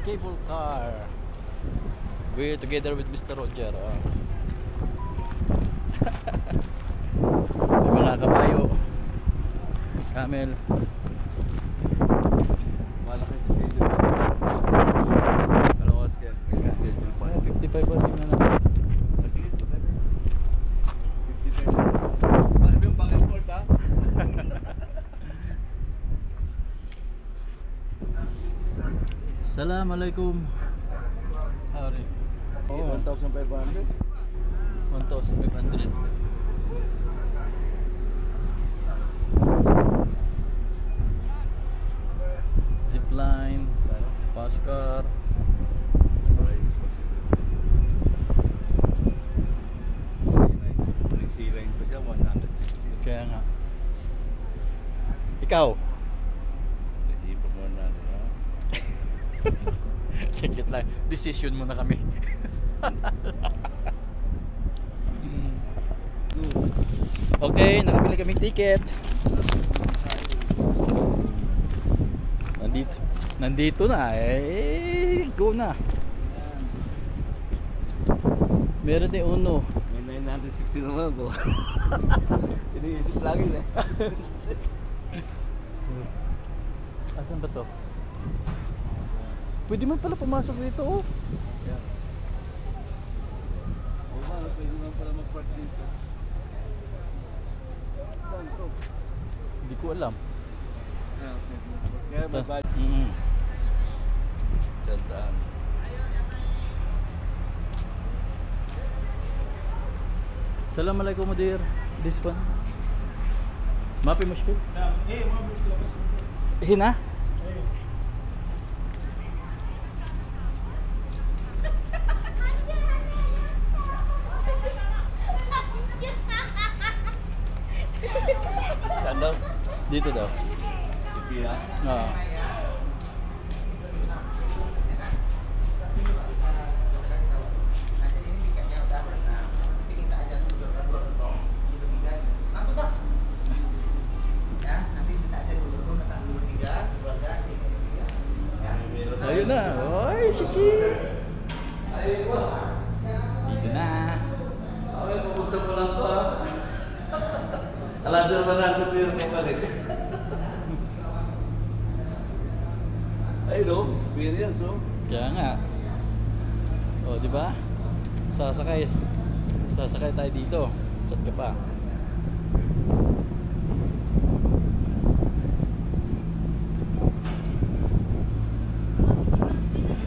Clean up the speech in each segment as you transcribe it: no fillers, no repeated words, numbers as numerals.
cable car. We're together with Mr. Roger. May mga kabayo, camel. Malaki sa schedule. Ano ko schedule? 55 ba din na natin? 55. Mahal yung back and forth, ha? Assalamualaikum. Howdy. Oh, 1,500. 1,500. Zipline, fast car. C-line pa siya, 150. Kaya nga. Ikaw? Isipan mo natin, ha? Saglit lang. Decision muna kami. Okay, nakabili kaming ticket. Nandito na eh. Go na. Meron din uno. May 960 naman po. Iniisip lagi na. Asan ba to? Pwede man pala pumasok dito, oh. Yeah. O ba, pwede naman pala mag-park dito. Saan to? Hindi ko alam. Yeah, okay. Kaya may budget. Sandaan. Assalamualaikum mudir. This one. Mapi mushkil? ايه ما مشكله بس Hina? Saan daw? Dito daw. Pipila? Oo. Ayun na. Oy, shiki. Dito na. Okay, pupunta mo lang to, ha? Aladar ba natin ito yung pabalik? Ay, no? Experience, oh. Kaya nga. Oh, di ba? Sasakay tayo dito. Chat ka pa.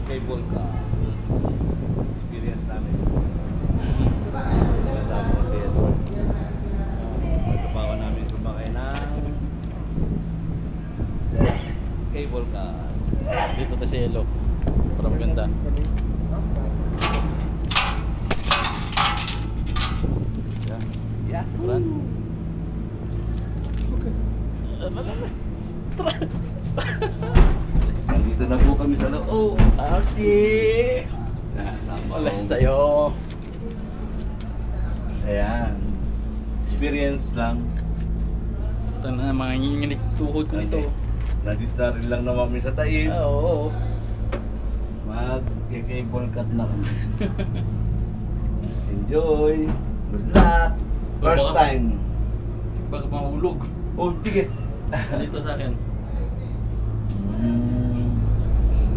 Cable car. Experience namin. Kasama ko dito. Magkapawa namin sumakay ng cable car. Dito tayo sa Elo. Parang maganda. Yeah. Turan. Okay. Tara. Nandito na po kami sa loob. Okay. Alas tayo. Ayan. Experience lang. Ito na mga nginginig tuhod ko nito. Nandito na rin lang naman kami sa Taib. Oo. Mag-cable cut na kami. Enjoy. Good luck. First time. Baka mahulog. Oh, sige. Dito sa akin.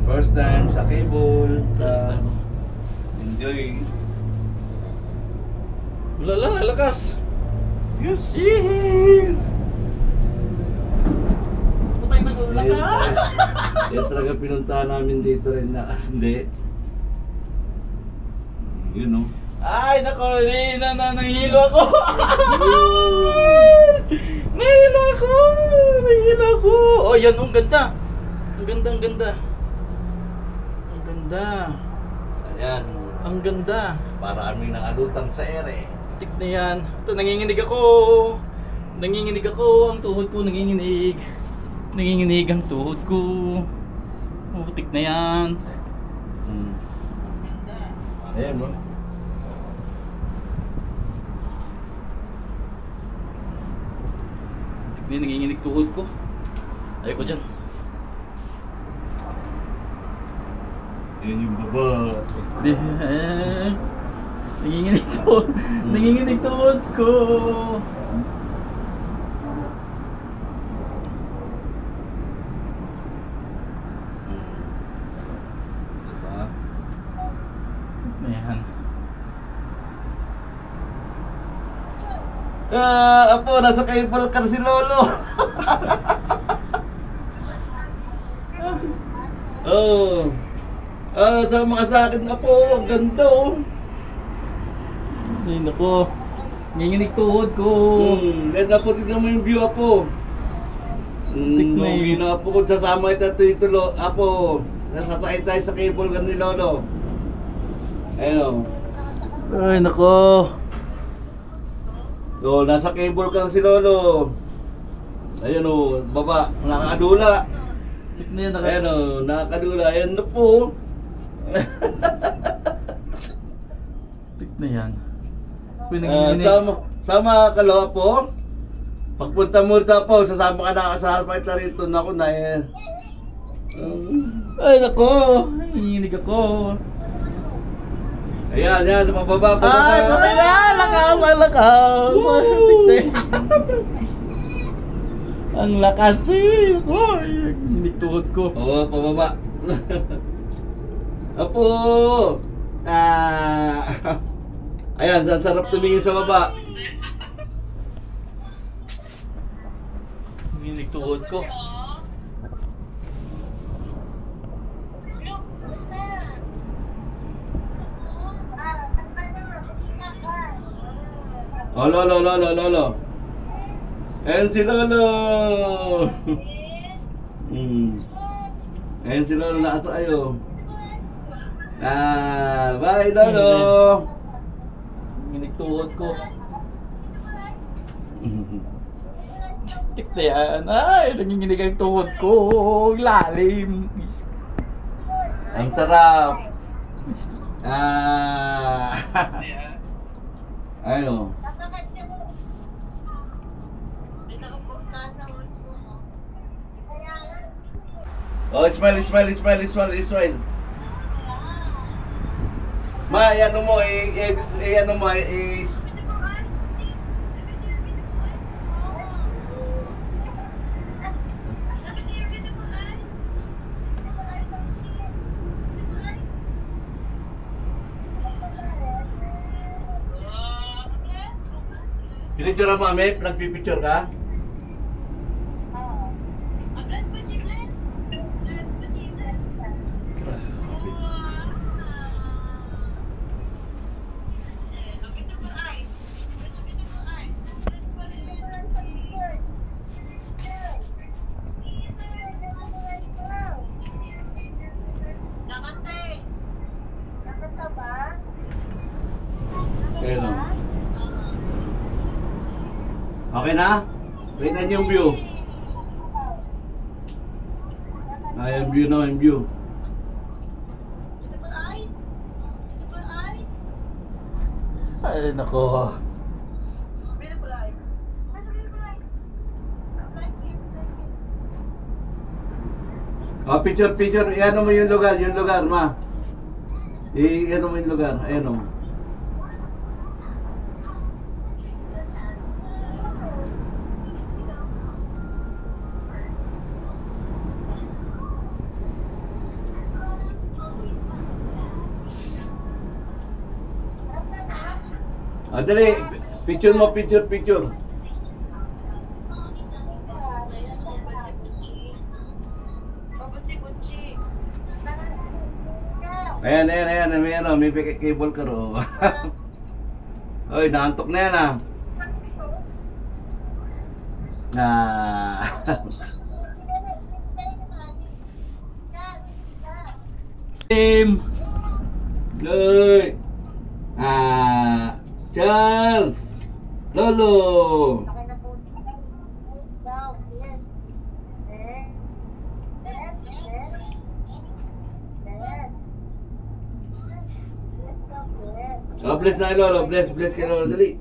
First time sa cable. First time. Enjoy. Wala lang, lalakas. Yes. Yee! Putay na lalakas. Yan talaga pinuntahan namin dito rin na hindi. You know. Ay, nako, nahihilo ako. Nahihilo ako. Oh, yan, ang ganda. Ang ganda. Ang ganda. Ayan. Ang ganda. Para aming nangalutang sa ere. Tignan yan. Ito, nanginginig ako. Ang tuhod ko nanginginig. Nanginginig ang tuhod ko. Oh, tignan yan. Ayan, bro. Tignan, nanginginig tuhod ko. Ayoko dyan. Yan yung baba. Di, nanginginig tuhod. Nanginginig tuhod ko. Diba? Ayan. Apo, nasa cable car si Lolo. Oh. Sama ka sa akin, Apo. Ang ganda, oh. Ay, nako. Nanginginig tuhod ko. Let Apo, tignan mo yung view, Apo. Tikman. Uwi na, Apo, kung sasama ito ito, Apo. Nasasakit tayo sa cable car ni Lolo. Ayun, oh. Ay, nako. So, nasa cable car si Lolo. Ayun, oh. Baba, nakakadula. Tikman yan, Ayun, oh. Nakakadula. Ayun na po. Tikman yan. Uy, nanginginig. Sama ka, Lo, Apo. Pagpunta mo rito, Apo, sasama ka na sa hospital rito. Naku na, eh. Ay, nako. Nanginginig ako. Ayan, yan, pababa. Ay, patay na! Lakas! Ang lakas! Tikman. Ang lakas din! Ay, nanginginig tuhod ko. Oo, pababa. Apo! Ayan, ang sarap tumingin sa baba. Nanginginig tuhod ko. Oh, Lolo. Ayan si Lolo. Ayan si Lolo, nasa kayo. Bye, Lolo. Nanginginig tuhod ko. Tikman yan. Ay, nanginginig ang tuhod ko. Lalim. Ang sarap. Ayun. Oh, smile. Ma, ano mo, ano mo, pinicture mo, Ame? Nagpipicture ka? Ayun, oh. Okay na? Tingnan niyo yung view. Yung view na, yung view. Ay, nako. Oh, picture. Iyan mo yung lugar, ma. Iyan mo yung lugar, ayan o. Dali, picture mo, picture. Ayan, may cable ka ro. Oy, naantok na yan, Team. Loy. Charles. Lolo. Oh, bless na kay Lolo. Bless kay Lolo. Dali.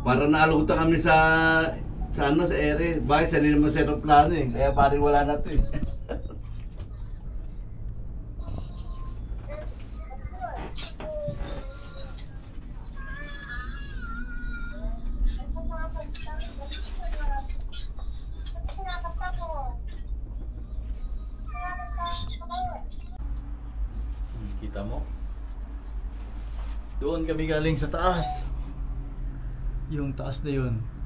Para naalutan kami sa Sa ano, sa ere. Bakit sarili mo sa aeroplano eh. Kaya parang wala na to eh. Kita mo? Doon kami galing sa taas. Yung taas na yun.